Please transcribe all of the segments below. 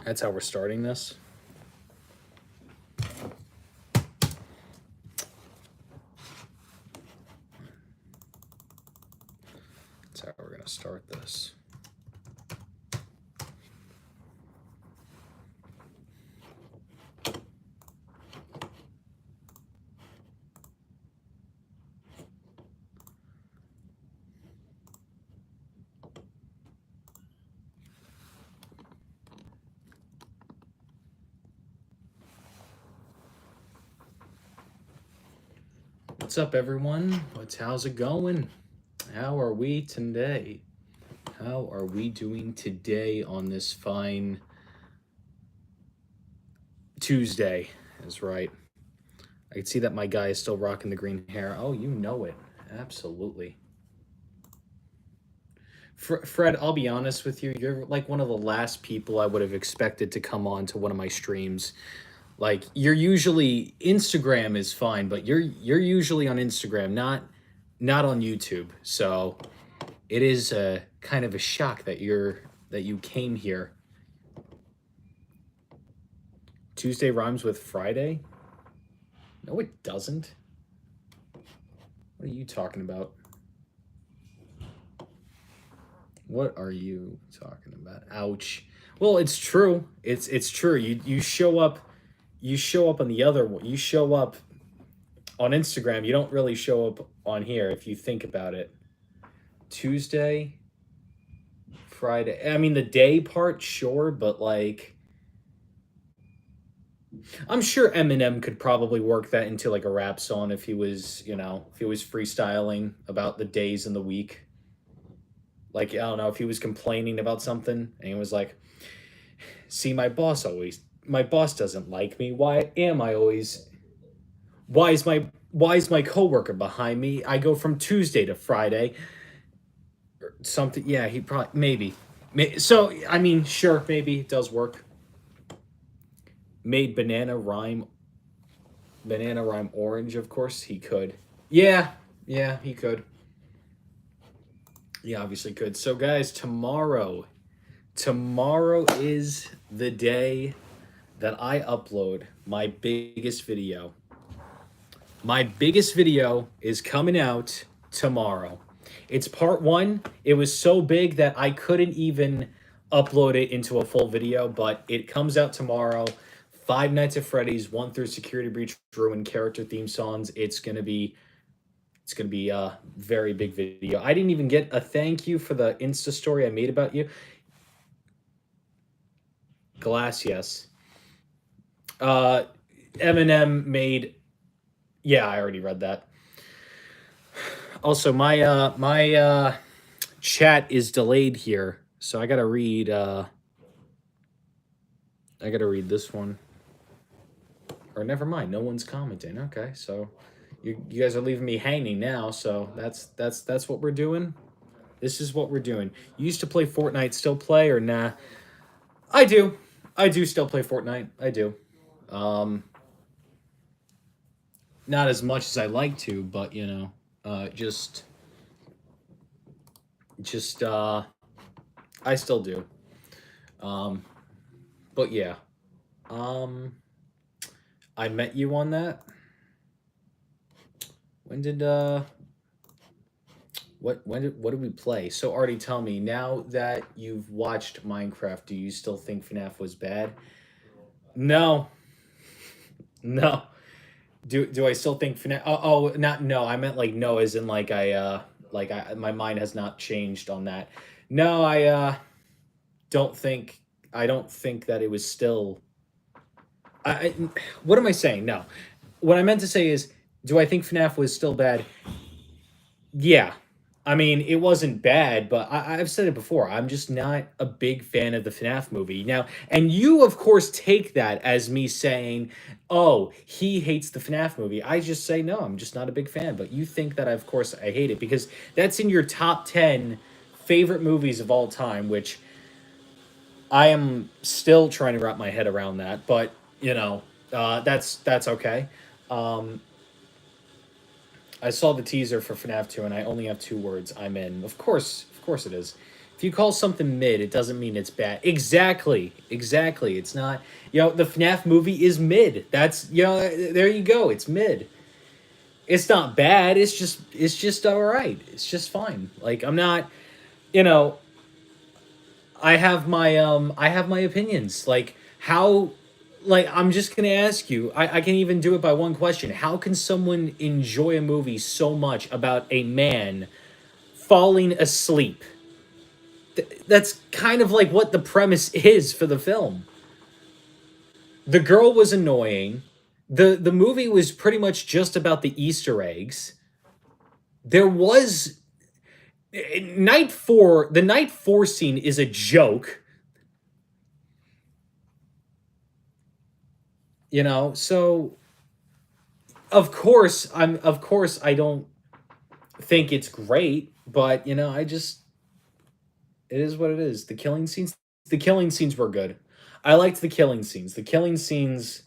That's how we're starting this. That's how we're going to start this. What's up, everyone? How's it going? How are we today? How are we doing today on this fine Tuesday? Is right. I can see that my guy is still rocking the green hair. Oh, you know it. Absolutely. Fred, I'll be honest with you. You're like one of the last people I would have expected to come on to one of my streams. Like you're usually Instagram is fine, but you're usually on Instagram, not on YouTube. So it is a kind of a shock that you came here. Tuesday rhymes with Friday? No, it doesn't. What are you talking about? What are you talking about? Ouch. Well, it's true. It's true. You show up on the other one. You show up on Instagram. You don't really show up on here if you think about it. Tuesday, Friday. I mean the day part, sure, but like I'm sure Eminem could probably work that into like a rap song if he was, if he was freestyling about the days in the week. Like, I don't know, if he was complaining about something and he was like, see, my boss doesn't like me. Why is my coworker behind me? I go from Tuesday to Friday. Or something. Yeah, he probably, maybe. So, I mean, sure, maybe it does work. Made banana rhyme orange, of course he could. Yeah, he could. Yeah, obviously could. So guys, tomorrow is the day that I upload my biggest video. My biggest video is coming out tomorrow. It's part 1. It was so big that I couldn't even upload it into a full video, but it comes out tomorrow. Five Nights at Freddy's 1 through Security Breach, Ruin character theme songs. It's gonna be a very big video. I didn't even get a thank you for the Insta story I made about you. Glass, yes. Eminem made. Yeah, I already read that. Also, my chat is delayed here, so I gotta read. I gotta read this one. Or never mind, no one's commenting. Okay, so you guys are leaving me hanging now. So that's what we're doing. This is what we're doing. You used to play Fortnite, still play or nah? I do still play Fortnite. I do. Not as much as I like to, but just I still do. But yeah. I met you on that. When did what did we play? So Artie, tell me, now that you've watched Minecraft, do you still think FNAF was bad? No. No. Do I still think FNAF? Not no. I meant like no, as in like my mind has not changed on that. No, don't think I don't think that it was still. What am I saying? No, what I meant to say is, do I think FNAF was still bad? Yeah. I mean, it wasn't bad, but I've said it before. I'm just not a big fan of the FNAF movie. Now, and you, of course, take that as me saying, oh, he hates the FNAF movie. I just say, no, I'm just not a big fan. But you think that, of course, I hate it because that's in your top 10 favorite movies of all time, which I am still trying to wrap my head around that. But, that's okay. Um, I saw the teaser for FNAF 2 and I only have 2 words. I'm in. Of course it is. If you call something mid, it doesn't mean it's bad. Exactly. Exactly. It's not, the FNAF movie is mid. That's, there you go. It's mid. It's not bad. It's just all right. It's just fine. Like I'm not, you know, I have my opinions. Like how like I'm just gonna ask you, I can even do it by one question. How can someone enjoy a movie so much about a man falling asleep? That's kind of like what the premise is for the film. The girl was annoying. The movie was pretty much just about the Easter eggs. There was the night 4 scene is a joke, so of course I don't think it's great, but I just it is what it is. The killing scenes were good. I liked the killing scenes. The killing scenes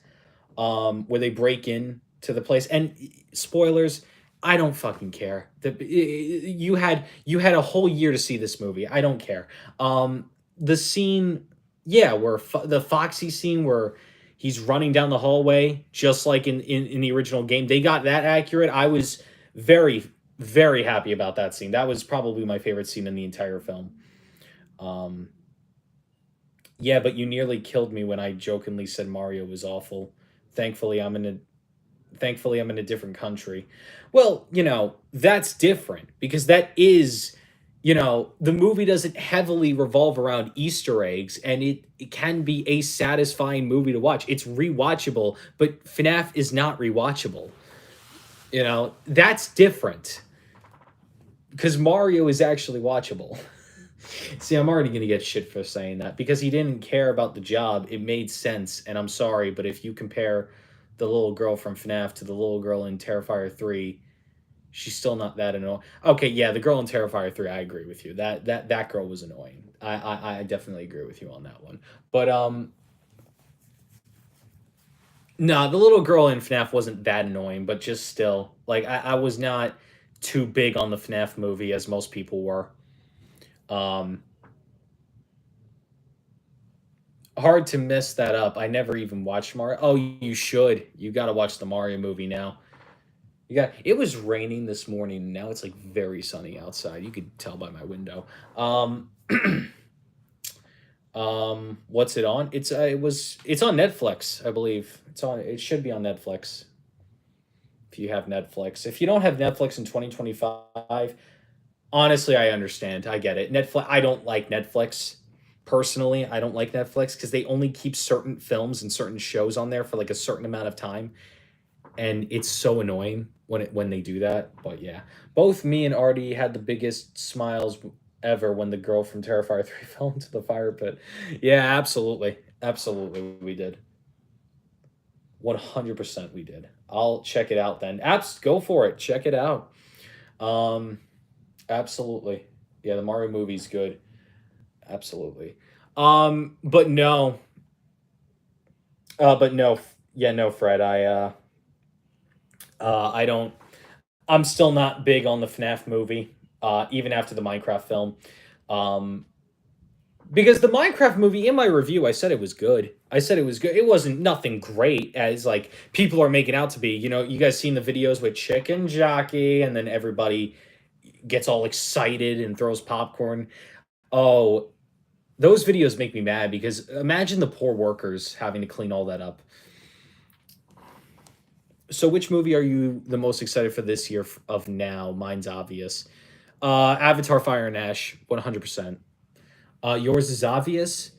where they break in to the place, and spoilers, I don't fucking care. You had a whole year to see this movie. I don't care. The scene, yeah, where the Foxy scene where he's running down the hallway just like in the original game. They got that accurate. I was very very happy about that scene. That was probably my favorite scene in the entire film. Um yeah, but you nearly killed me when I jokingly said Mario was awful. Thankfully, I'm in a thankfully I'm in a different country. Well, that's different because that is, the movie doesn't heavily revolve around Easter eggs, and it can be a satisfying movie to watch. It's rewatchable, but FNAF is not rewatchable. That's different because Mario is actually watchable. See, I'm already going to get shit for saying that because he didn't care about the job. It made sense, and I'm sorry, but if you compare the little girl from FNAF to the little girl in Terrifier 3, she's still not that annoying. Okay, yeah, the girl in Terrifier 3, I agree with you. That girl was annoying. I definitely agree with you on that one. But no, the little girl in FNAF wasn't that annoying, but just still, like I was not too big on the FNAF movie as most people were. Um Hard to mess that up. I never even watched Mario. Oh, you should. You got to watch the Mario movie now. It was raining this morning, and now it's like very sunny outside. You could tell by my window. What's it on? It's on Netflix, I believe. It should be on Netflix if you have Netflix. If you don't have Netflix in 2025, honestly, I understand. I get it. Netflix, I don't like Netflix. Personally, I don't like Netflix because they only keep certain films and certain shows on there for like a certain amount of time, and it's so annoying when they do that. But yeah, both me and Artie had the biggest smiles ever when the girl from Terrifier 3 fell into the fire pit. Yeah, absolutely. Absolutely we did. 100% we did. I'll check it out then. Apps, go for it. Check it out. Um Absolutely. Yeah, the Mario movie's good. Absolutely. But no. But no. Yeah, no, Fred. I don't. I'm still not big on the FNAF movie. Even after the Minecraft film. Um, because the Minecraft movie in my review, I said it was good. I said it was good. It wasn't nothing great as like people are making out to be. You guys seen the videos with Chicken Jockey, and then everybody gets all excited and throws popcorn. Oh, those videos make me mad because imagine the poor workers having to clean all that up. So, which movie are you the most excited for this year of now? Mine's obvious. Avatar: Fire and Ash, 100%. Yours is obvious.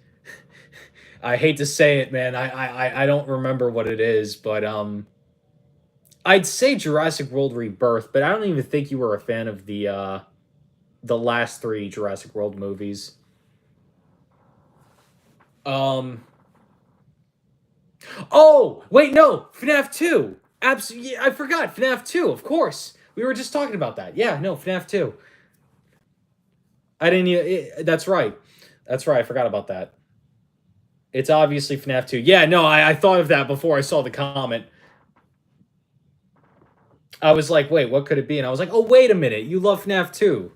I hate to say it, man. I don't remember what it is, but I'd say Jurassic World Rebirth, but I don't even think you were a fan of the last three Jurassic World movies. Um, Oh, wait, no, FNAF 2. Absolutely, I forgot FNAF 2, of course. We were just talking about that. Yeah, no, FNAF 2. I didn't that's right. That's right. I forgot about that. It's obviously FNAF 2. Yeah, no, I thought of that before I saw the comment. I was like, wait, what could it be? And I was like, oh, wait a minute. You love FNAF 2.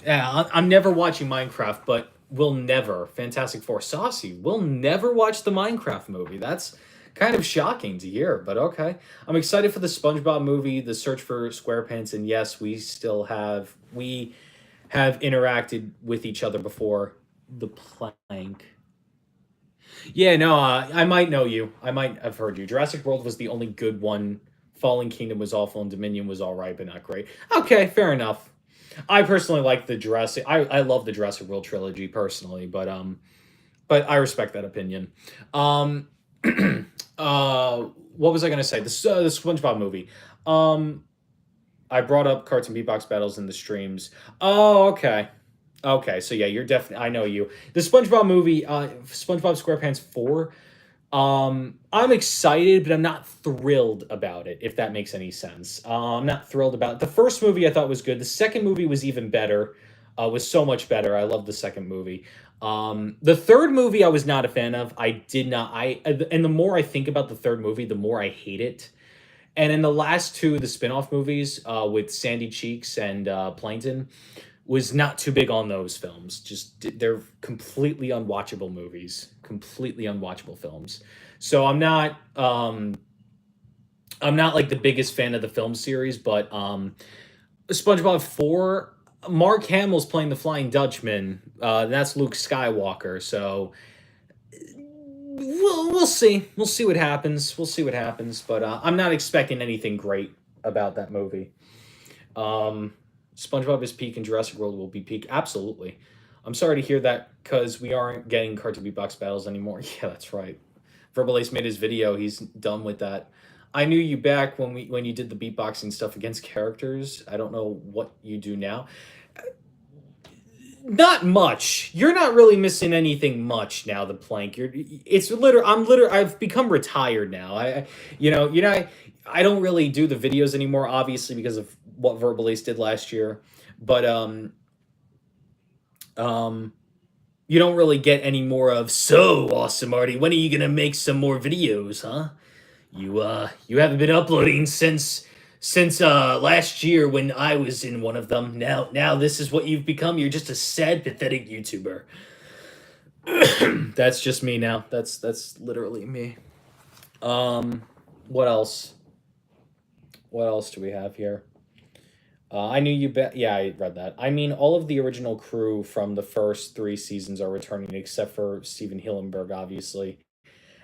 Yeah, I'm never watching Minecraft, but we'll never Fantastic Four Saucy. We'll never watch the Minecraft movie. That's kind of shocking to hear, but okay. I'm excited for the SpongeBob movie, The Search for SquarePants, and yes, we have interacted with each other before. The plank. Yeah, no, I might know you. I might have heard you. Jurassic World was the only good one. Fallen Kingdom was awful, and Dominion was all right, but not great. Okay, fair enough. I personally like the Jurassic. I love the Jurassic World trilogy personally, but I respect that opinion. Um, what was I gonna say? The SpongeBob movie. Um, I brought up Cartoon Beatbox battles in the streams. Oh, okay. Okay, so yeah, you're definitely. I know you. The SpongeBob movie, SpongeBob SquarePants 4. I'm excited, but I'm not thrilled about it. If that makes any sense, I'm not thrilled about it. The first movie. I thought was good. The second movie was even better. Was so much better. I love the second movie. The third movie I was not a fan of. I did not. And the more I think about the third movie, the more I hate it. And in the last two, the spin-off movies with Sandy Cheeks and Plankton, was not too big on those films. Just they're completely unwatchable movies, completely unwatchable films. So I'm not like the biggest fan of the film series, but SpongeBob 4, Mark Hamill's playing the Flying Dutchman. That's Luke Skywalker. So we'll see. We'll see what happens. We'll see what happens. But I'm not expecting anything great about that movie. Um, SpongeBob is peak and Jurassic World will be peak. Absolutely. I'm sorry to hear that because we aren't getting Cartoon Beatbox battles anymore. Yeah, that's right. Verbal Ace made his video. He's done with that. I knew you back when you did the beatboxing stuff against characters. I don't know what you do now. Not much. You're not really missing anything much now. The plank. It's literally. I'm literally. I've become retired now. I don't really do the videos anymore, obviously because of what Verbal Ace did last year. But um, you don't really get any more of so awesome, Marty. When are you gonna make some more videos, huh? You haven't been uploading since last year when I was in one of them. Now this is what you've become. You're just a sad, pathetic YouTuber. That's just me now. That's literally me. Um, what else? What else do we have here? I knew you bet. Yeah, I read that. I mean, all of the original crew from the first three seasons are returning, except for Steven Hillenberg, obviously.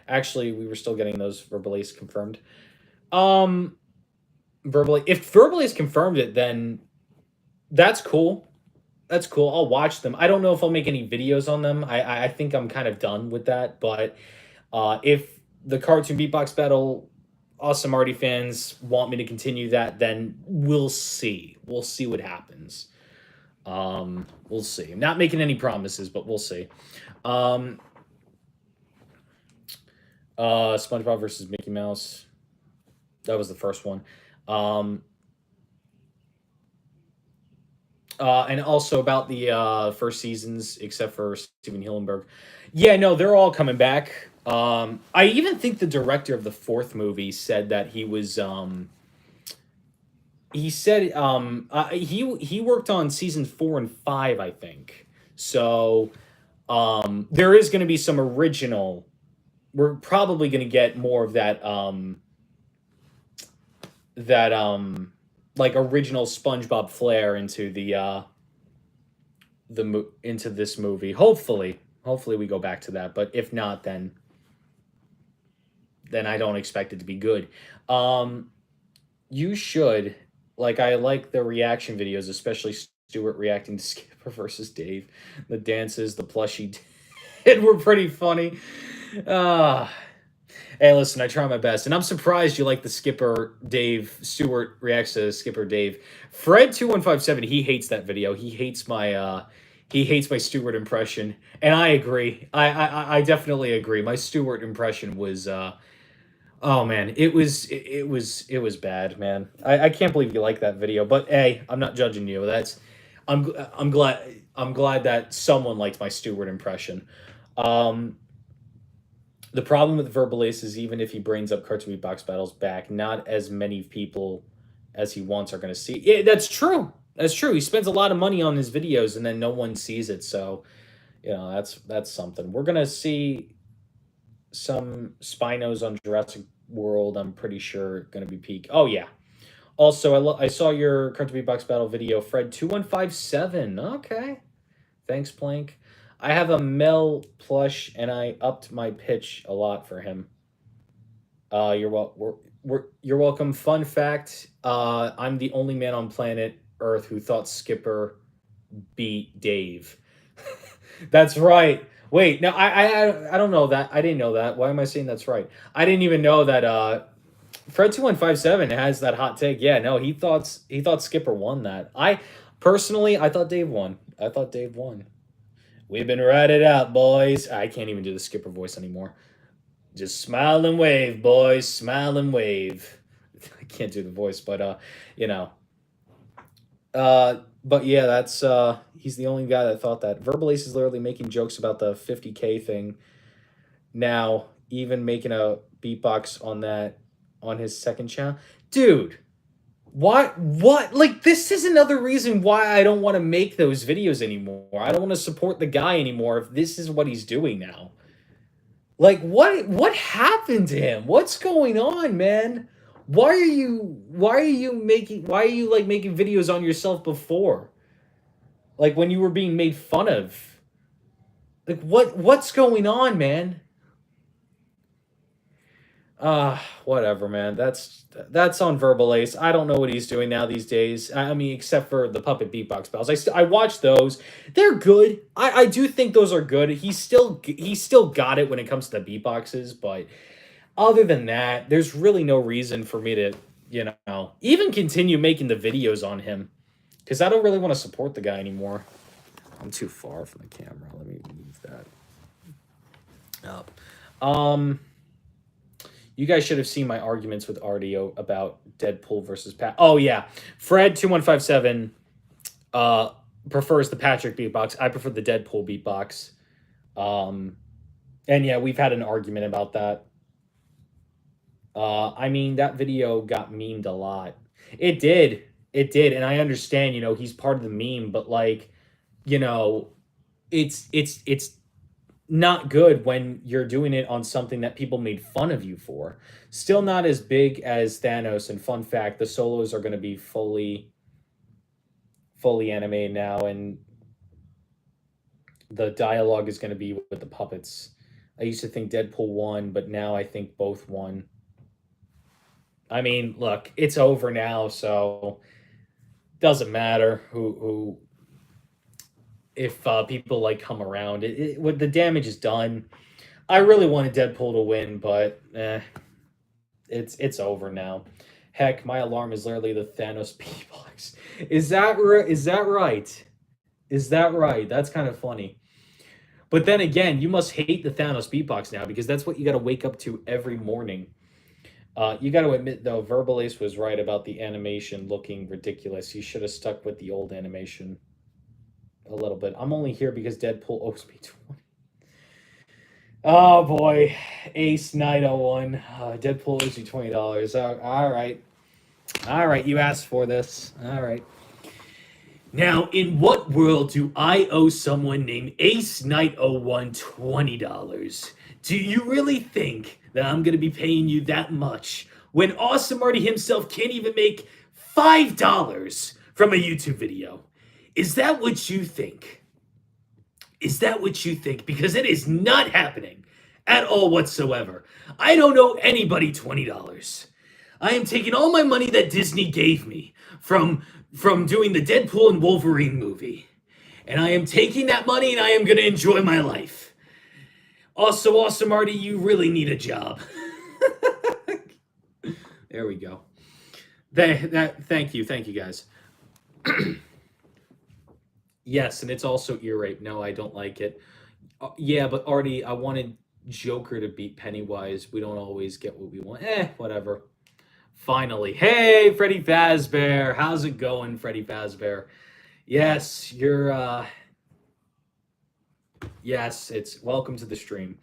Actually, we were still getting those verbally confirmed. Um, verbally, if verbally is confirmed it, then that's cool. That's cool. I'll watch them. I don't know if I'll make any videos on them. I think I'm kind of done with that. But if the cartoon beatbox battle awesome Marty fans want me to continue that, then we'll see. We'll see what happens. We'll see. I'm not making any promises, but we'll see. Um, SpongeBob versus Mickey Mouse. That was the first one. Um, and also about the first seasons, except for Steven Hillenberg. Yeah, no, they're all coming back. I even think the director of the fourth movie said that he said he worked on season 4 and 5, I think. So there is going to be some original. We're probably going to get more of that like original SpongeBob flair into into this movie. Hopefully we go back to that. But if not, then I don't expect it to be good. Um, you should like I like the reaction videos, especially Stuart reacting to Skipper versus Dave. The dances, the plushie did were pretty funny. Ah, hey, listen, I try my best, and I'm surprised you like the Skipper Dave Stewart reacts to Skipper Dave. Fred2157, he hates that video. He hates my Stewart impression, and I agree. I definitely agree. My Stewart impression was oh man, it was bad, man. I can't believe you like that video, but hey, I'm not judging you. I'm glad that someone liked my Stewart impression. Um, the problem with Verbal Ace is even if he brings up Cartoon Beatbox battles back, not as many people as he wants are going to see. Yeah, that's true. That's true. He spends a lot of money on his videos and then no one sees it. So, that's something. We're gonna see some Spinos on Jurassic World. I'm pretty sure gonna be peak. Oh yeah. Also, I saw your Card to Beatbox Battle video, Fred 2157. Okay. Thanks, Plank. I have a Mel plush and I upped my pitch a lot for him. You're welcome. Fun fact: I'm the only man on planet Earth who thought Skipper beat Dave. That's right. Wait, no, I don't know that. I didn't know that. Why am I saying that's right? I didn't even know that. Fred 2157 has that hot take. Yeah, no, he thought Skipper won that. I personally, I thought Dave won. I thought Dave won. We've been riding out, boys. I can't even do the Skipper voice anymore. Just smile and wave, boys. Smile and wave. I can't do the voice, but you know. But yeah, that's he's the only guy that thought that. Verbal Ace is literally making jokes about the 50K thing now, even making a beatbox on that on his second channel. Dude, what? Like, this is another reason why I don't want to make those videos anymore. I don't want to support the guy anymore if this is what he's doing now. Like, what happened to him? What's going on, man? Why are you like making videos on yourself before? Like when you were being made fun of. Like what's going on, man? Whatever, man. That's on Verbal Ace. I don't know what he's doing now these days. I mean, except for the puppet beatbox battles. I watch those. They're good. I do think those are good. He's still got it when it comes to the beatboxes, but other than that, there's really no reason for me to, even continue making the videos on him because I don't really want to support the guy anymore. I'm too far from the camera. Let me move that up. You guys should have seen my arguments with Artio about Deadpool versus Pat. Oh yeah, Fred 2157 prefers the Patrick beatbox. I prefer the Deadpool beatbox. And yeah, we've had an argument about that. I mean, that video got memed a lot. It did. It did, and I understand. He's part of the meme, but like, you know, it's not good when you're doing it on something that people made fun of you for. Still not as big as Thanos. And fun fact, the solos are going to be fully animated now, and the dialogue is going to be with the puppets. I used to think Deadpool won, but now I think both won. I mean, look, it's over now, so doesn't matter who if people like come around. What the damage is done. I really wanted Deadpool to win, but it's over now. Heck, my alarm is literally the Thanos beatbox. Is that right? Is that right? Is that right? That's kind of funny. But then again, you must hate the Thanos beatbox now because that's what you got to wake up to every morning. You got to admit, though, Verbal Ace was right about the animation looking ridiculous. You should have stuck with the old animation a little bit. I'm only here because Deadpool owes me 20. Oh, boy. Ace 901. Deadpool owes you $20. All right. All right, you asked for this. All right. Now, in what world do I owe someone named Ace Knight 01 $20? Do you really think that I'm going to be paying you that much when Awesome Marty himself can't even make $5 from a YouTube video? Is that what you think? Is that what you think? Because it is not happening at all whatsoever. I don't owe anybody $20. I am taking all my money that Disney gave me from doing the Deadpool and Wolverine movie. And I am taking that money and I am going to enjoy my life. Also, Awesome Marty, you really need a job. There we go. Thank you, guys. Yes, and it's also ear rape. No, I don't like it. Yeah, but Artie, I wanted Joker to beat Pennywise. We don't always get what we want. Whatever. Finally. Hey, Freddy Fazbear. How's it going, Freddy Fazbear? Yes, you're yes, it's welcome to the stream.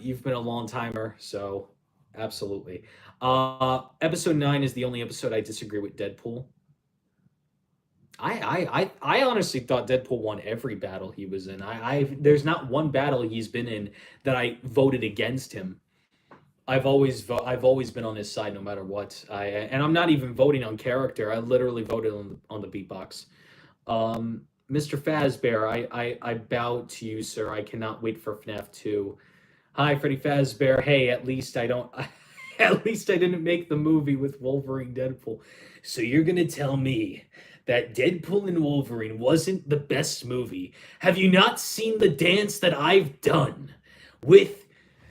You've been a long timer, so absolutely. Episode 9 is the only episode I disagree with Deadpool. I honestly thought Deadpool won every battle he was in. There's not one battle he's been in that I voted against him. I've always been on his side no matter what. And I'm not even voting on character. I literally voted on the beatbox. Mr. Fazbear, I bow to you, sir. I cannot wait for FNAF 2. Hi, Freddy Fazbear. Hey, at least I don't. At least I didn't make the movie with Wolverine Deadpool. So you're gonna tell me that Deadpool and Wolverine wasn't the best movie? Have you not seen the dance that I've done with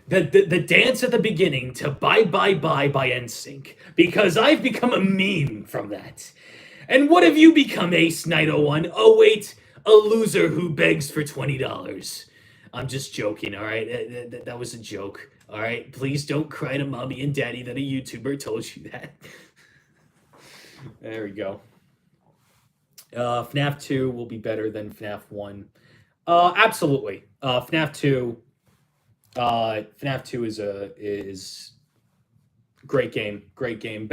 the dance at the beginning to Bye Bye Bye by NSYNC? Because I've become a meme from that. And what have you become, Ace 901? Oh, wait, a loser who begs for $20. I'm just joking, all right? That was a joke, all right? Please don't cry to mommy and daddy that a YouTuber told you that. There we go. FNAF 2 will be better than FNAF 1. Absolutely. FNAF 2. FNAF 2 is great game, great game.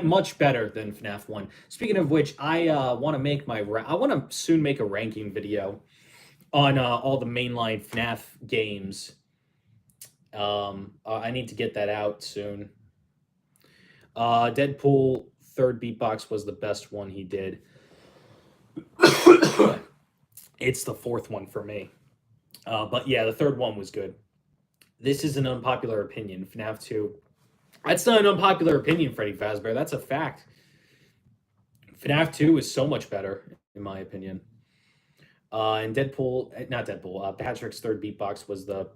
Much better than FNAF 1. Speaking of which, I want to soon make a ranking video on all the mainline FNAF games. I need to get that out soon. Deadpool third beatbox was the best one he did. It's the fourth one for me. But yeah, the third one was good. This is an unpopular opinion. FNAF 2. That's not an unpopular opinion, Freddy Fazbear. That's a fact. FNAF 2 is so much better, in my opinion. And not Deadpool, Patrick's third beatbox was the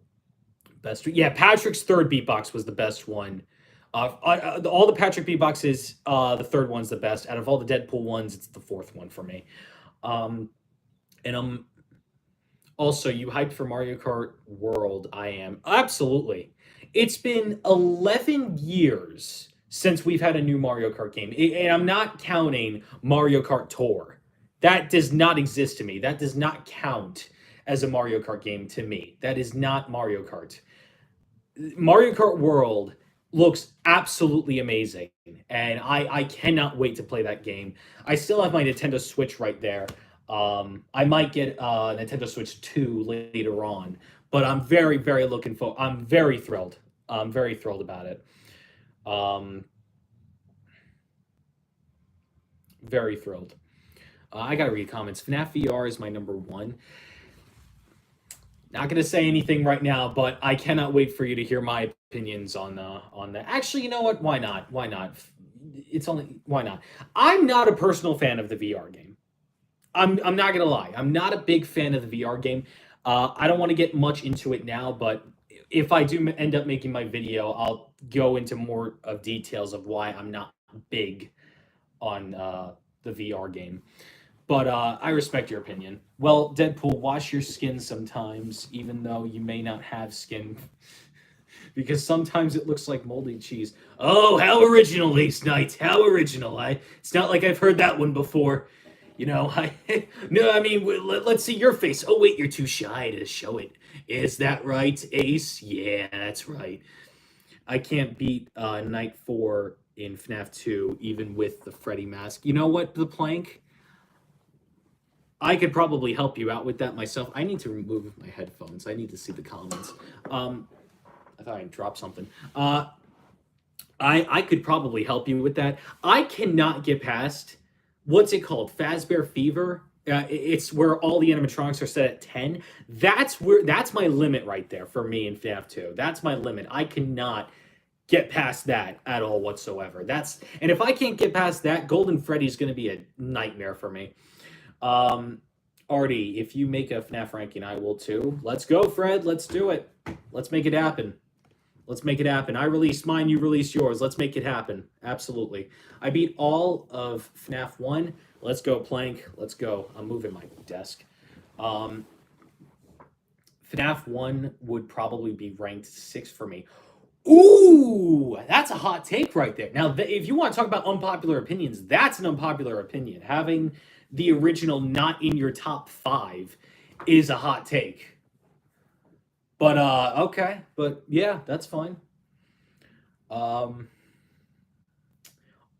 best. Yeah, Patrick's third beatbox was the best one. All the Patrick beatboxes, the third one's the best. Out of all the Deadpool ones, it's the fourth one for me. And also, you hyped for Mario Kart World? I am. Absolutely. It's been 11 years since we've had a new Mario Kart game. And I'm not counting Mario Kart Tour. That does not exist to me. That does not count as a Mario Kart game to me. That is not Mario Kart. Mario Kart World looks absolutely amazing. And I cannot wait to play that game. I still have my Nintendo Switch right there. I might get Nintendo Switch 2 later on, but I'm very, very looking for. I'm very thrilled. I'm very thrilled about it. Very thrilled. I gotta read comments. FNAF VR is my number one. Not gonna say anything right now, but I cannot wait for you to hear my opinions on that. Actually, you know what? Why not? Why not? It's only why not? I'm not a personal fan of the VR game. I'm not gonna lie. I'm not a big fan of the VR game. I don't want to get much into it now, but if I do end up making my video, I'll go into more of details of why I'm not big on the VR game. But I respect your opinion. Well, Deadpool, wash your skin sometimes, even though you may not have skin. Because sometimes it looks like moldy cheese. Oh, how original, Ace Knight. How original. It's not like I've heard that one before. You know, no, I mean, let's see your face. Oh, wait, you're too shy to show it. Is that right, Ace? Yeah, that's right. I can't beat Night 4 in FNAF 2, even with the Freddy mask. You know what, The Plank? I could probably help you out with that myself. I need to remove my headphones. I need to see the comments. I thought I dropped something. I could probably help you with that. I cannot get past, what's it called? Fazbear Fever? It's where all the animatronics are set at 10. That's my limit right there for me in FNAF 2. That's my limit. I cannot get past that at all whatsoever. And if I can't get past that, Golden Freddy's going to be a nightmare for me. Artie, if you make a FNAF ranking, I will too. Let's go, Fred. Let's do it. Let's make it happen. Let's make it happen. I released mine, you released yours. Let's make it happen. Absolutely. I beat all of FNAF 1. Let's go, Plank. Let's go. I'm moving my desk. FNAF 1 would probably be ranked 6 for me. Ooh, that's a hot take right there. Now, if you want to talk about unpopular opinions, that's an unpopular opinion. Having the original not in your top 5 is a hot take. But okay, but yeah, that's fine.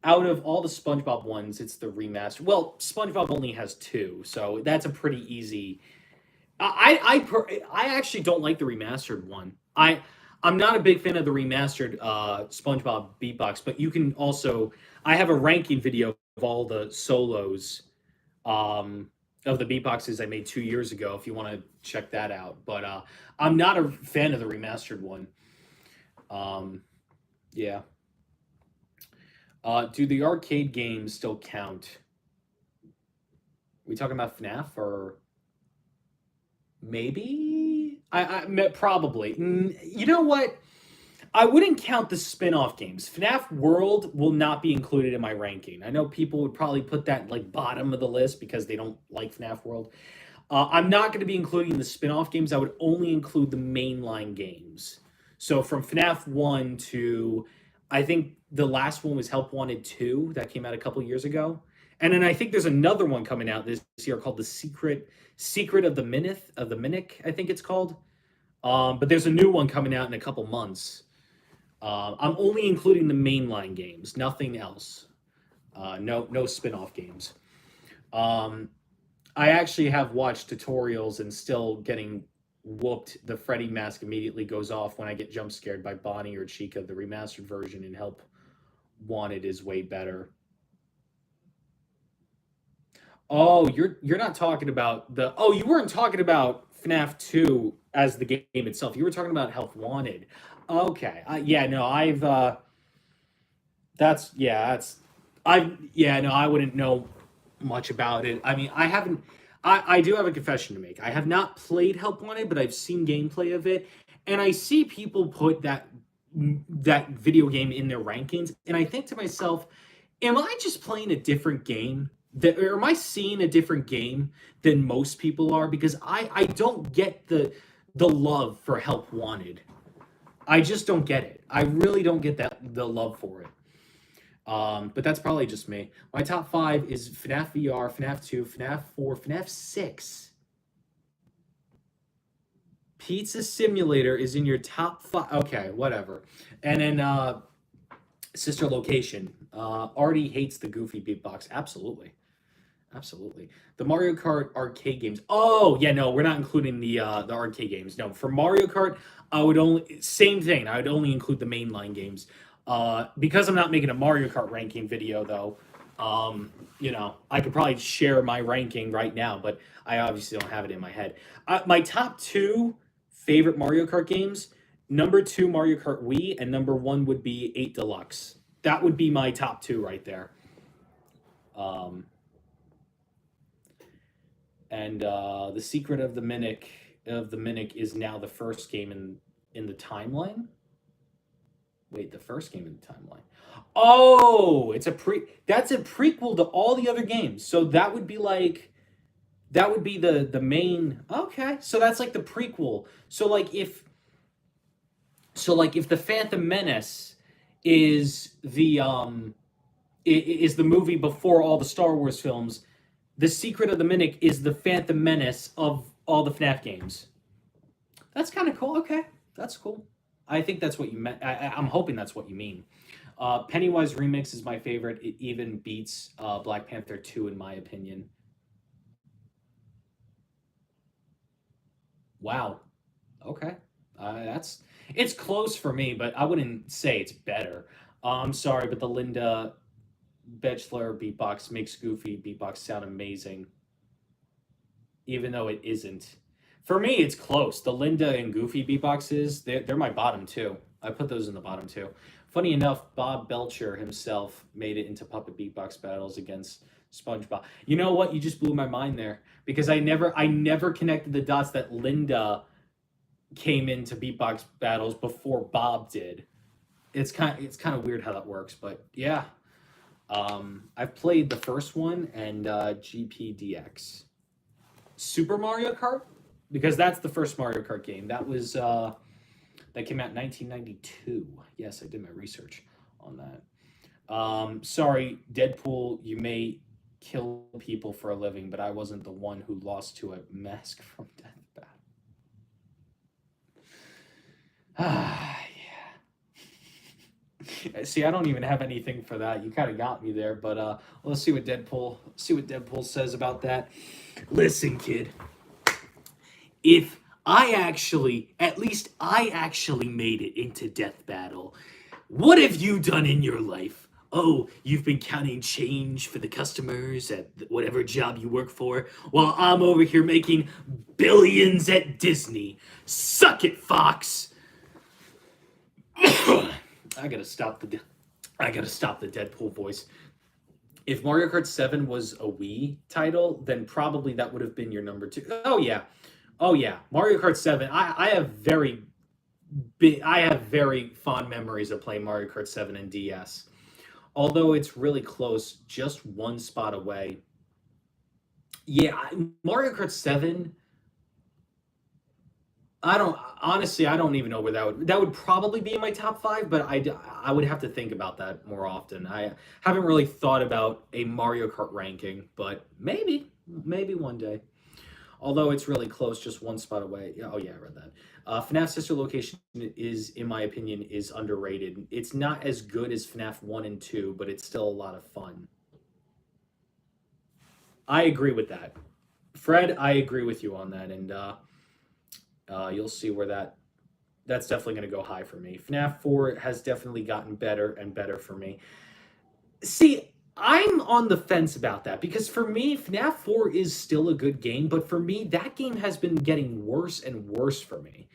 out of all the SpongeBob ones, it's the remaster. Well, SpongeBob only has two, so that's a pretty easy. I actually don't like the remastered one. I'm not a big fan of the remastered SpongeBob Beatbox, but you can also I have a ranking video of all the solos um, of the beatboxes I made 2 years ago. If you want to check that out, but I'm not a fan of the remastered one. Um, yeah. Do the arcade games still count? We talking about FNAF or maybe? Probably. You know what? I wouldn't count the spin-off games. FNAF World will not be included in my ranking. I know people would probably put that like bottom of the list because they don't like FNAF World. I'm not going to be including the spin-off games. I would only include the mainline games. So from FNAF 1 to I think the last one was Help Wanted 2 that came out a couple years ago. And then I think there's another one coming out this year called The Secret of the Mimic, I think it's called. But there's a new one coming out in a couple months. I'm only including the mainline games, nothing else. No spin-off games. Um, I actually have watched tutorials and still getting whooped. The Freddy mask immediately goes off when I get jump scared by Bonnie or Chica. The remastered version in Help Wanted is way better. Oh, you're not talking about the. Oh, you weren't talking about FNAF 2 as the game itself. You were talking about Help Wanted. Okay. Yeah, no, I've that's yeah, no, I wouldn't know much about it. I mean, I haven't I do have a confession to make. I have not played Help Wanted, but I've seen gameplay of it, and I see people put that video game in their rankings, and I think to myself, am I just playing a different game? That or am I seeing a different game than most people are? Because I don't get the love for Help Wanted. I just don't get it. I really don't get the love for it. But that's probably just me. My top five is FNAF VR, FNAF 2, FNAF 4, FNAF 6. Pizza Simulator is in your top five. Okay, whatever. And then Sister Location. Artie hates the goofy beatbox. Absolutely. Absolutely. The Mario Kart arcade games. Oh, yeah, no, we're not including the arcade games. No, for Mario Kart, I would only same thing. I would only include the mainline games. Because I'm not making a Mario Kart ranking video though. I could probably share my ranking right now, but I obviously don't have it in my head. My top two favorite Mario Kart games. Number two, Mario Kart Wii, and number one would be 8 Deluxe. That would be my top two right there. Um, and the Secret of the Mimic is now the first game in the timeline. Wait, the first game in the timeline. Oh, it's a pre. That's a prequel to all the other games. So that would be the main. Okay, so that's like the prequel. So like if the Phantom Menace is is the movie before all the Star Wars films, the Secret of the Mimic is the Phantom Menace of all the FNAF games. That's kind of cool. Okay, that's cool. I think that's what you meant. I'm hoping that's what you mean. Pennywise Remix is my favorite. It even beats Black Panther 2 in my opinion. Wow. Okay. That's it's close for me, but I wouldn't say it's better. I'm sorry, but the Linda Bachelor beatbox makes Goofy beatbox sound amazing, even though it isn't. For me, it's close. The Linda and Goofy beatboxes, they're my bottom two. I put those in the bottom two. Funny enough, Bob Belcher himself made it into Puppet Beatbox battles against SpongeBob. You know what? You just blew my mind there because I never connected the dots that Linda came into beatbox battles before Bob did. It's kind of weird how that works, but yeah. I've played the first one and GPDX. Super Mario Kart because that's the first Mario Kart game. That came out in 1992. Yes, I did my research on that. Sorry, Deadpool, you may kill people for a living, but I wasn't the one who lost to a mask from Death Battle. Ah, yeah. See, I don't even have anything for that. You kind of got me there, but let's see what Deadpool says about that. Listen, kid, if at least I actually made it into Death Battle, what have you done in your life? Oh, you've been counting change for the customers at whatever job you work for, while I'm over here making billions at Disney. Suck it, Fox. I gotta stop the Deadpool voice. If Mario Kart 7 was a Wii title, then probably that would have been your number two. Oh yeah. Oh yeah. Mario Kart 7. I have very fond memories of playing Mario Kart 7 and DS. Although it's really close, just one spot away. Yeah, Mario Kart 7, I don't even know where that would probably be in my top 5, but I would have to think about that more often. I haven't really thought about a Mario Kart ranking, but maybe one day. Although it's really close, just one spot away. Yeah, oh yeah, I read that. FNAF Sister Location is, in my opinion, is underrated. It's not as good as FNAF 1 and 2, but it's still a lot of fun. I agree with that. Fred, I agree with you on that, and you'll see where that's definitely going to go high for me. FNAF 4 has definitely gotten better and better for me. See, I'm on the fence about that because for me, FNAF 4 is still a good game, but for me, that game has been getting worse and worse for me.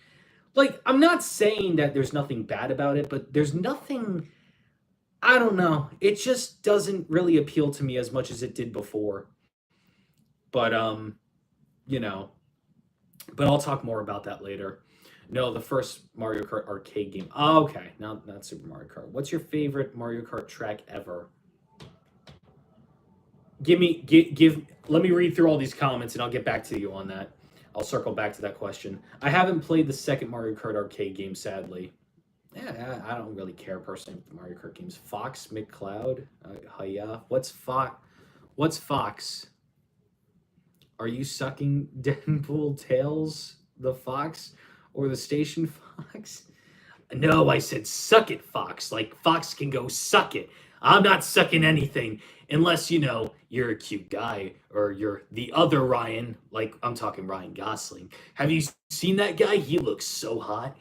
Like, I'm not saying that there's nothing bad about it, but there's nothing, I don't know. It just doesn't really appeal to me as much as it did before. But you know, but I'll talk more about that later. No, the first Mario Kart arcade game. Oh, okay, not Super Mario Kart. What's your favorite Mario Kart track ever? Give let me read through all these comments and I'll get back to you on that. I'll circle back to that question. I haven't played the second Mario Kart arcade game, sadly. Yeah, I don't really care personally with the Mario Kart games. Fox McCloud, hiya. What's Fox? Are you sucking Deadpool tails, the Fox, or the station Fox? No, I said suck it, Fox. Like Fox can go suck it. I'm not sucking anything unless you're a cute guy or you're the other Ryan. Like I'm talking Ryan Gosling. Have you seen that guy? He looks so hot.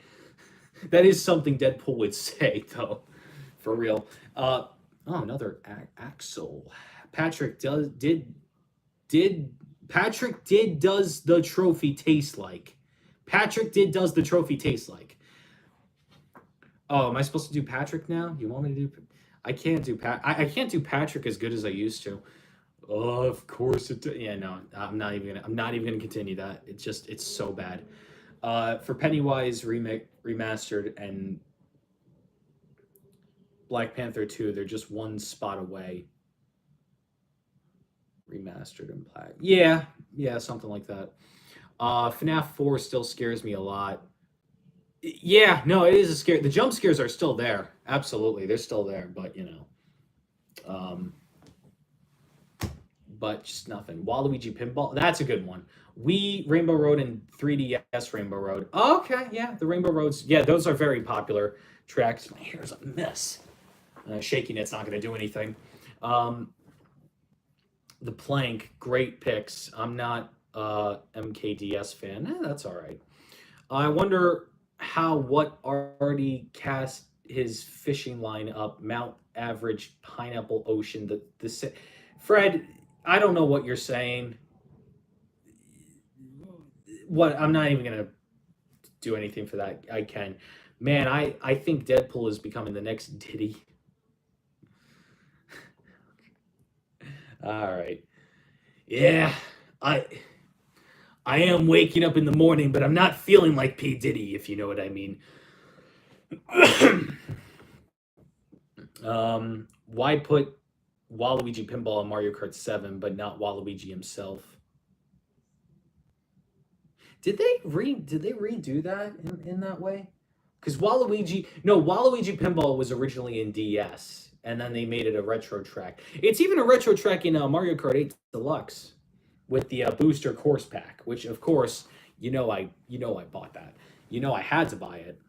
That is something Deadpool would say, though, for real. Another Axel. Patrick did Patrick did does the trophy taste like? Patrick did does the trophy taste like? Oh, am I supposed to do Patrick now? You want me to do? I can't do I can't do Patrick as good as I used to. Oh, of course it. Yeah, no, I'm not even gonna continue that. It's so bad. For Pennywise remastered and Black Panther 2, they're just one spot away. Remastered and black. Yeah, something like that. FNAF 4 still scares me a lot. Yeah, no, it is a scare. The jump scares are still there. Absolutely, they're still there, but um, but just nothing. Waluigi Pinball, that's a good one. We Rainbow Road and 3DS Rainbow Road. Oh, okay, yeah, the Rainbow Roads. Yeah, those are very popular tracks. My hair's a mess. Shaking it's not going to do anything. The Plank, great picks. I'm not MKDS fan. That's all right. I wonder what already cast his fishing line up. Mount Average, Pineapple Ocean. Fred, I don't know what you're saying. What I'm not even gonna do anything for that. I can, man. I think Deadpool is becoming the next Diddy. All right. Yeah, I I am waking up in the morning, but I'm not feeling like P Diddy, if you know what I mean. Why put Waluigi Pinball in Mario Kart 7, but not Waluigi himself? Did they redo that in that way? Because Waluigi Pinball was originally in DS, and then they made it a retro track. It's even a retro track in Mario Kart 8 Deluxe with the booster course pack, which of course I bought that. I had to buy it.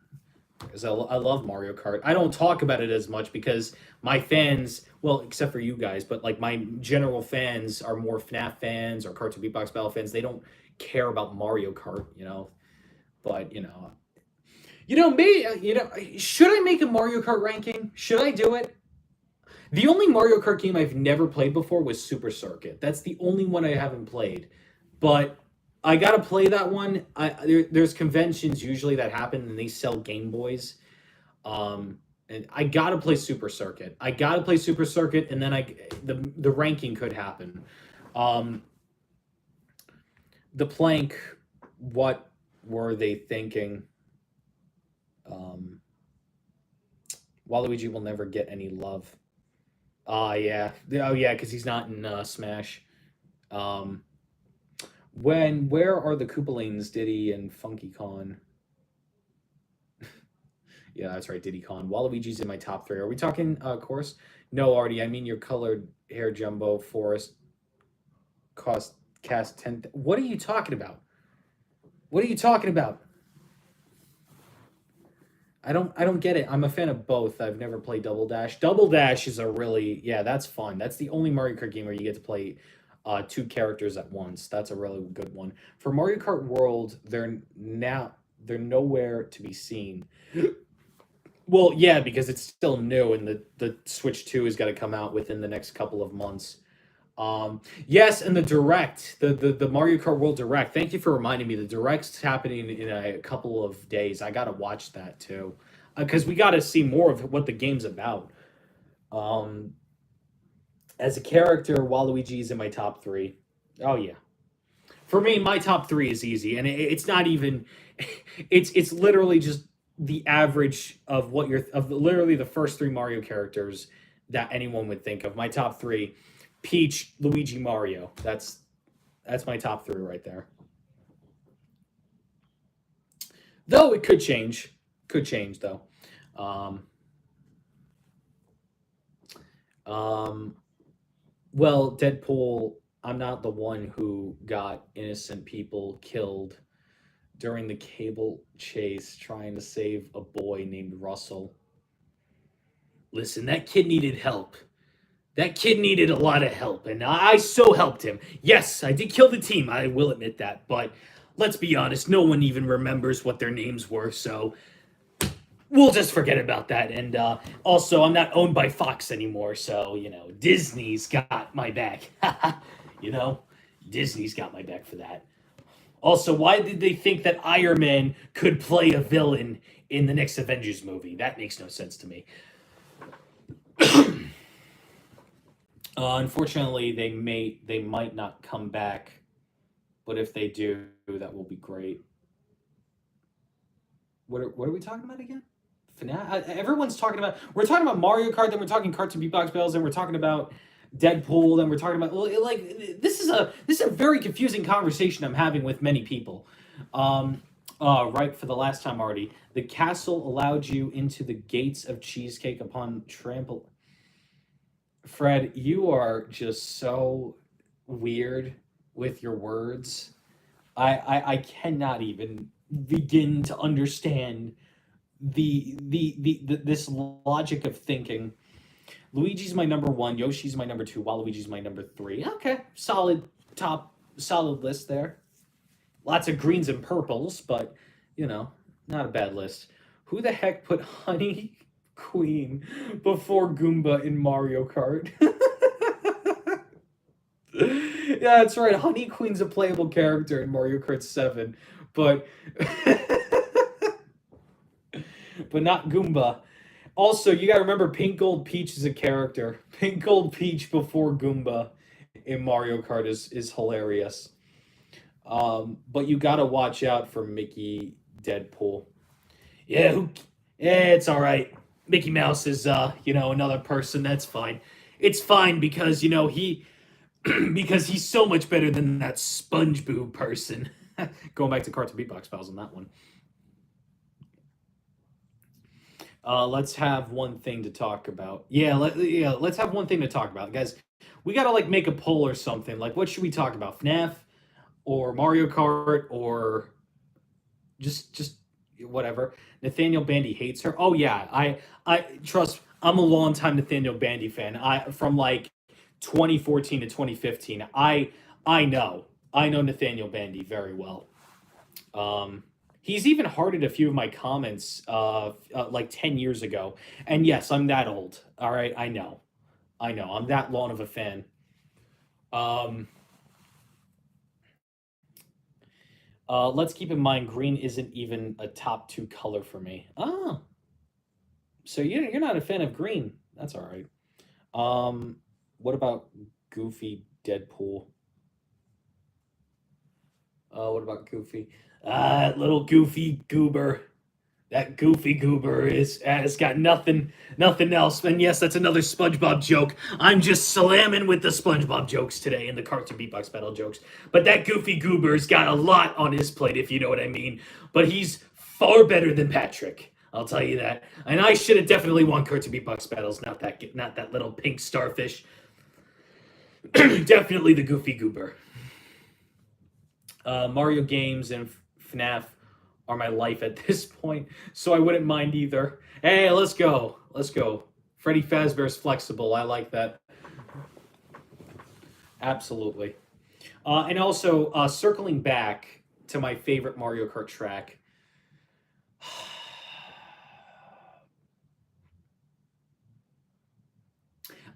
because I love Mario Kart. I don't talk about it as much because my fans, well, except for you guys, but like my general fans are more FNAF fans or Cartoon Beatbox Battle fans. They don't care about Mario Kart, you know. But me, should I make a Mario Kart ranking? Should I do it? The only Mario Kart game I've never played before was Super Circuit. That's the only one I haven't played. But I gotta play that one. There's conventions usually that happen and they sell Game Boys. And I gotta play Super Circuit. I gotta play Super Circuit, and then the ranking could happen. Um, the plank. What were they thinking? Um, Waluigi will never get any love. Ah, yeah. Oh, yeah, because he's not in Smash. Um, where are the Koopalings, Diddy and Funky Kong? Yeah, that's right, Diddy Kong. Waluigi's in my top three. Are we talking course? No, Artie. I mean your colored hair jumbo forest cost cast 10. What are you talking about? What are you talking about? I don't get it. I'm a fan of both. I've never played Double Dash. Double Dash is a really, yeah, that's fun. That's the only Mario Kart game where you get to play two characters at once. That's a really good one. For Mario Kart World, they're nowhere to be seen. Well, yeah, because it's still new and the Switch 2 is going to come out within the next couple of months. Yes, and the direct, the Mario Kart World Direct. Thank you for reminding me. The direct's happening in a couple of days. I gotta watch that too, because we gotta see more of what the game's about. Um, as a character, Waluigi's in my top three. Oh yeah, for me, my top three is easy, and it's not even. It's literally just the average of what you're of literally the first three Mario characters that anyone would think of. My top three: Peach, Luigi, Mario. That's my top three right there. Though it could change though. Um, um, well, Deadpool. I'm not the one who got innocent people killed during the cable chase trying to save a boy named Russell. Listen, that kid needed help. That kid needed a lot of help, and I so helped him. Yes, I did kill the team, I will admit that, but let's be honest, no one even remembers what their names were, so we'll just forget about that. And also, I'm not owned by Fox anymore, so, Disney's got my back. you know, Disney's got my back for that. Also, why did they think that Iron Man could play a villain in the next Avengers movie? That makes no sense to me. Unfortunately, they might not come back, but if they do, that will be great. What are we talking about again? FNAF. Everyone's talking about. We're talking about Mario Kart, then we're talking Cartoon Beatbox Battles, then we're talking about Deadpool, then we're talking about like this is a very confusing conversation I'm having with many people. Um, right for the last time already. The castle allowed you into the gates of cheesecake upon trample. Fred, you are just so weird with your words. I cannot even begin to understand the this logic of thinking. Luigi's my number one, Yoshi's my number two, Waluigi's my number three. Okay, solid list there. Lots of greens and purples, but not a bad list. Who the heck put Honey Queen before Goomba in Mario Kart? Yeah, that's right. Honey Queen's a playable character in Mario Kart 7, but but not Goomba. Also, you gotta remember Pink Gold Peach is a character. Pink Gold Peach before Goomba in Mario Kart is hilarious. But you gotta watch out for Mickey Deadpool. Yeah, yeah, it's all right. Mickey Mouse is another person. That's fine. It's fine because he because he's so much better than that SpongeBob person. Going back to Cartoon Beatbox Pals on that one. Let's have one thing to talk about. Let's have one thing to talk about, guys. We gotta like make a poll or something. Like, what should we talk about? FNAF or Mario Kart or just whatever. Nathaniel Bandy hates her. Oh yeah, I trust. I'm a long time Nathaniel Bandy fan. I from like 2014 to 2015. I know Nathaniel Bandy very well. Um, he's even hearted a few of my comments like 10 years ago. And yes, I'm that old. All right, I know. I'm that long of a fan. Um, let's keep in mind green isn't even a top two color for me. Ah, so you're not a fan of green. That's all right. Um, what about Goofy Deadpool? What about Goofy? Ah, little Goofy Goober. That Goofy Goober is has got nothing else. And yes, that's another SpongeBob joke. I'm just slamming with the SpongeBob jokes today and the cartoon beatbox battle jokes. But that Goofy Goober's got a lot on his plate, if you know what I mean. But he's far better than Patrick. I'll tell you that. And I should have definitely won cartoon beatbox battles, not that little pink starfish. Definitely the Goofy Goober. Mario games and FNAF are my life at this point, so I wouldn't mind either. Hey, let's go. Let's go. Freddy Fazbear's flexible. I like that. Absolutely. And also, circling back to my favorite Mario Kart track.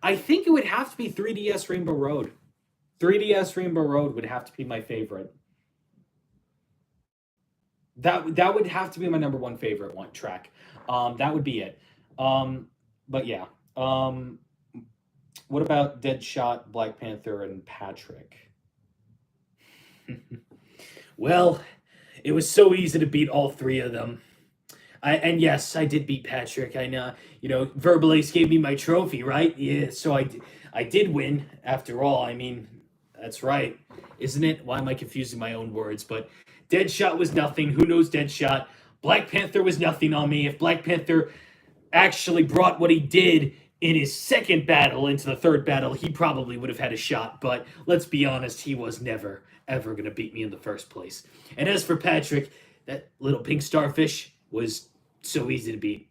I think it would have to be 3DS Rainbow Road. 3DS Rainbow Road would have to be my favorite. That would have to be my number one favorite one track. That would be it. But yeah. What about Deadshot, Black Panther, and Patrick? Well, it was so easy to beat all three of them. And yes, I did beat Patrick. I know, Verbalace gave me my trophy, right? Yeah, so I did win after all. I mean, that's right, isn't it? Why am I confusing my own words? But Deadshot was nothing. Who knows Deadshot? Black Panther was nothing on me. If Black Panther actually brought what he did in his second battle into the third battle, he probably would have had a shot. But let's be honest, he was never, ever going to beat me in the first place. And as for Patrick, that little pink starfish was so easy to beat.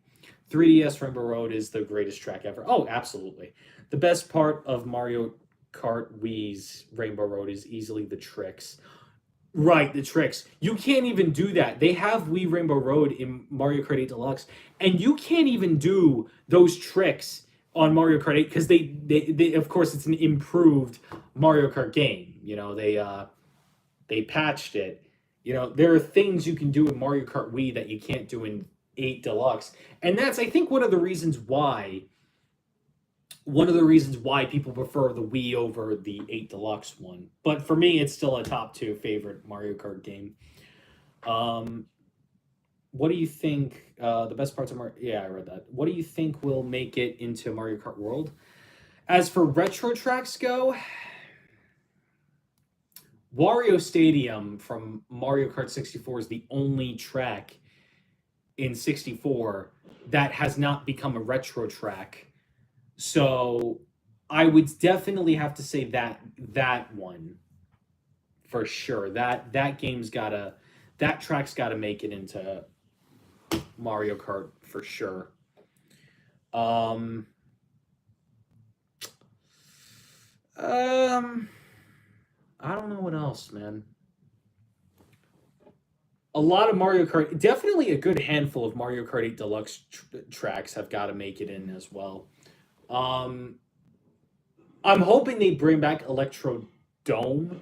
3DS Rainbow Road is the greatest track ever. Oh, absolutely. The best part of Mario Kart Wii's Rainbow Road is easily the tricks. Right, the tricks. You can't even do that. They have Wii Rainbow Road in Mario Kart 8 Deluxe, and you can't even do those tricks on Mario Kart 8 because they of course it's an improved Mario Kart game. They patched it. There are things you can do in Mario Kart Wii that you can't do in 8 Deluxe. And that's I think one of the reasons why people prefer the Wii over the 8 Deluxe one. But for me, it's still a top two favorite Mario Kart game. Um, what do you think? The best parts of Mario? Yeah, I read that. What do you think will make it into Mario Kart World? As for retro tracks go, Wario Stadium from Mario Kart 64 is the only track in 64 that has not become a retro track. So I would definitely have to say that one for sure. That track's gotta make it into Mario Kart for sure. Um, um, I don't know what else, man. A lot of Mario Kart, definitely a good handful of Mario Kart 8 Deluxe tracks have got to make it in as well. Um, I'm hoping they bring back Electro Dome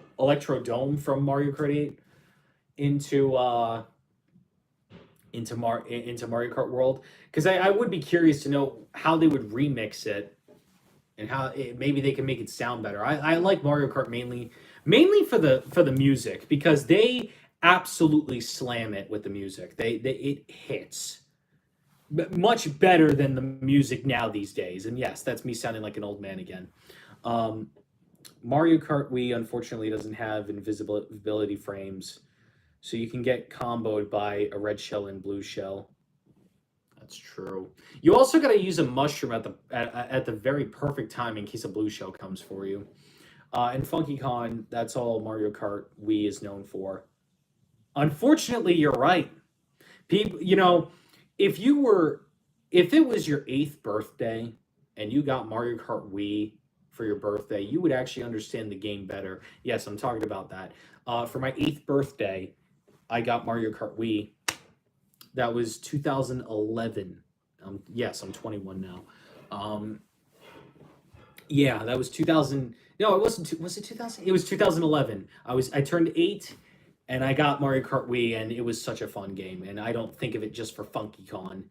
from Mario Kart 8 into into Mario Kart World because I would be curious to know how they would remix it and maybe they can make it sound better. I like Mario Kart mainly for the music because they absolutely slam it with the music. They it hits much better than the music now these days. And yes, that's me sounding like an old man again. Um, Mario Kart Wii unfortunately doesn't have invisibility frames, so you can get comboed by a red shell and blue shell. That's true. You also got to use a mushroom at the very perfect time in case a blue shell comes for you. And Funky Kong, that's all Mario Kart Wii is known for. Unfortunately, you're right. People, you know, if you were, if it was your eighth birthday and you got Mario Kart Wii for your birthday, you would actually understand the game better. Yes, I'm talking about that. For my eighth birthday, I got Mario Kart Wii. That was 2011. Yes, I'm 21 now. Um, yeah, that was 2000. No, it wasn't. Was it 2000? It was 2011. I turned 8, and I got Mario Kart Wii, and it was such a fun game. And I don't think of it just for Funky Kong.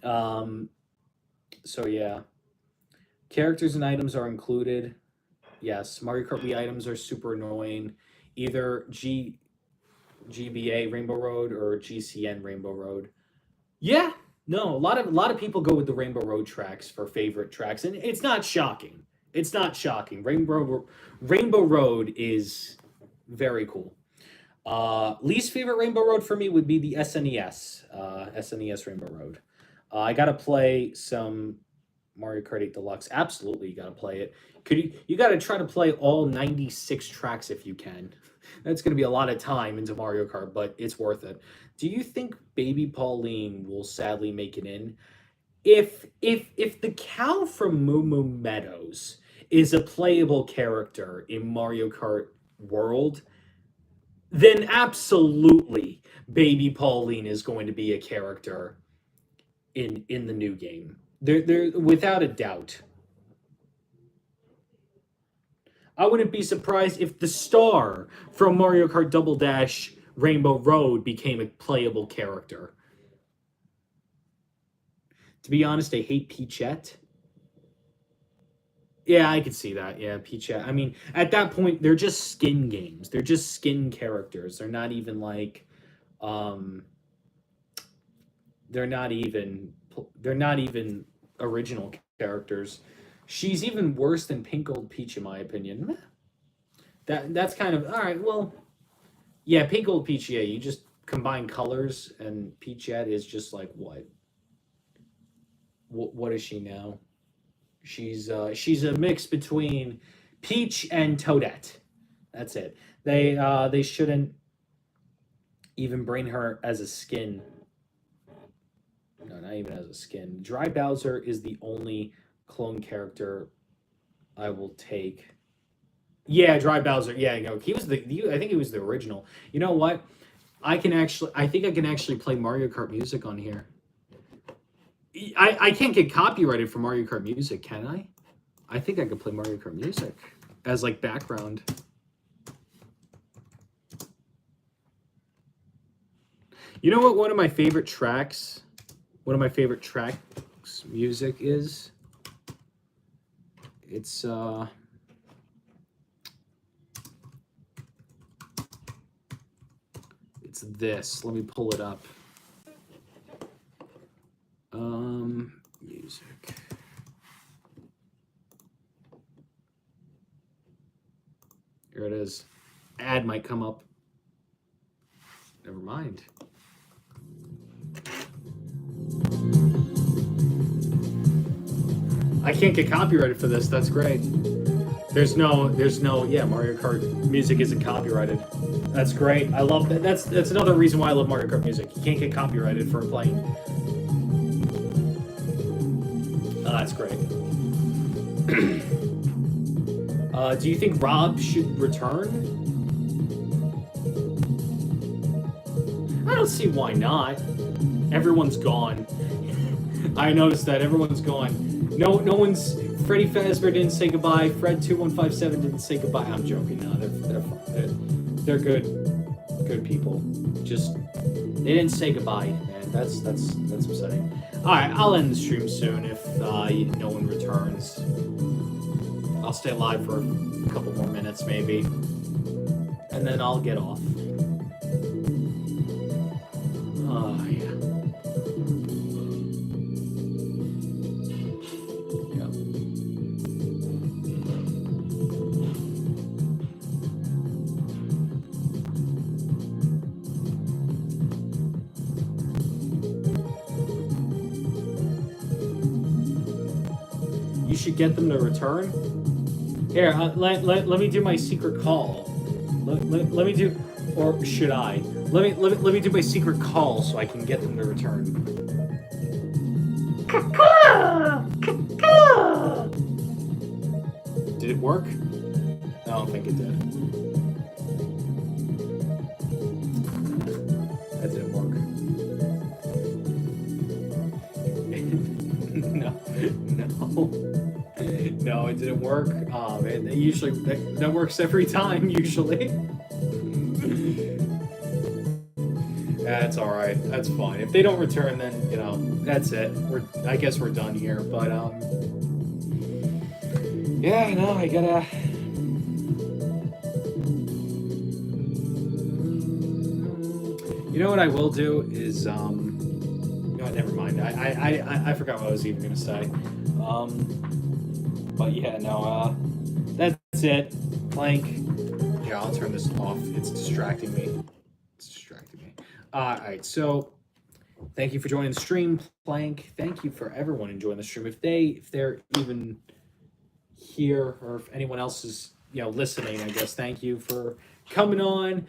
Um, so yeah, characters and items are included. Yes, Mario Kart Wii items are super annoying. Either GBA Rainbow Road or GCN Rainbow Road. Yeah, no, a lot of people go with the Rainbow Road tracks for favorite tracks, and it's not shocking. It's not shocking. Rainbow Road is very cool. Least favorite Rainbow Road for me would be the SNES, SNES Rainbow Road. I gotta play some Mario Kart 8 Deluxe. Absolutely, you gotta play it. You gotta try to play all 96 tracks if you can. That's gonna be a lot of time into Mario Kart, but it's worth it. Do you think Baby Pauline will sadly make it in? If the cow from Moo Moo Meadows is a playable character in Mario Kart World, then absolutely Baby Pauline is going to be a character in the new game. There without a doubt. I wouldn't be surprised if the star from Mario Kart Double Dash Rainbow Road became a playable character. To be honest, I hate Peachette. Yeah, I could see that. Yeah, Peachette. I mean, at that point, they're just skin games. They're just skin characters. Um, they're not even original characters. She's even worse than Pink Gold Peach, in my opinion. That's kind of all right. Well, yeah, Pink Gold Peach. Yeah, you just combine colors, and Peachette is just like what? What is she now? She's a mix between Peach and Toadette. That's it. They shouldn't even bring her as a skin. No, not even as a skin. Dry Bowser is the only clone character I will take. Yeah, Dry Bowser. Yeah, no, I think he was the original. You know what? I think I can actually play Mario Kart music on here. I can't get copyrighted for Mario Kart music, can I? I think I could play Mario Kart music as like background. You know what? One of my favorite tracks music is. It's it's this. Let me pull it up. Music. Here it is. Ad might come up. Never mind. I can't get copyrighted for this. That's great. Yeah, Mario Kart music isn't copyrighted. That's great. I love that. That's another reason why I love Mario Kart music. You can't get copyrighted for playing. Oh, that's great. Do you think Rob should return? I don't see why not. Everyone's gone. I noticed that everyone's gone. No one's. Freddy Fazbear didn't say goodbye. Fred2157 didn't say goodbye. I'm joking. No, they're good people. Just they didn't say goodbye, man. That's upsetting. All right, I'll end the stream soon if no one returns. I'll stay live for a couple more minutes maybe, and then I'll get off. Oh yeah. You should get them to return. Here, let me do my secret call. Let me do, or should I? Let me do my secret call so I can get them to return. Did it work? I don't think it did. That didn't work. No, it didn't work. It usually that works every time. Usually. That's all right. That's fine. If they don't return, then that's it. I guess we're done here. But yeah, no, I gotta. You know what I will do is never mind. I forgot what I was even gonna say. But yeah, no, that's it. Plank. Yeah, I'll turn this off. It's distracting me. All right, so thank you for joining the stream, Plank. Thank you for everyone enjoying the stream. If they're even here, or if anyone else is listening, I guess thank you for coming on.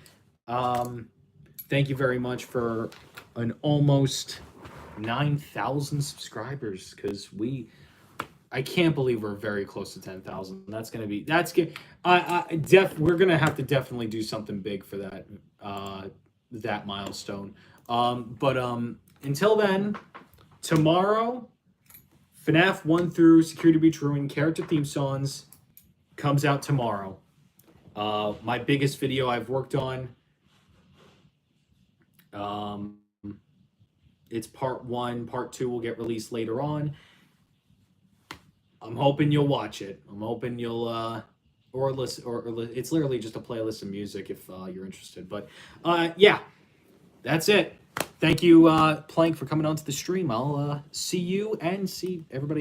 Thank you very much for an almost 9,000 subscribers, because I can't believe we're very close to 10,000. We're gonna have to definitely do something big for that milestone. But until then, tomorrow, FNAF 1 through Security Breach Ruin character theme songs comes out tomorrow. My biggest video I've worked on. It's part 1. Part 2 will get released later on. I'm hoping you'll watch it. I'm hoping you'll or listen, or it's literally just a playlist of music if you're interested. But yeah, that's it. Thank you, Plank, for coming onto the stream. I'll see you and see everybody else.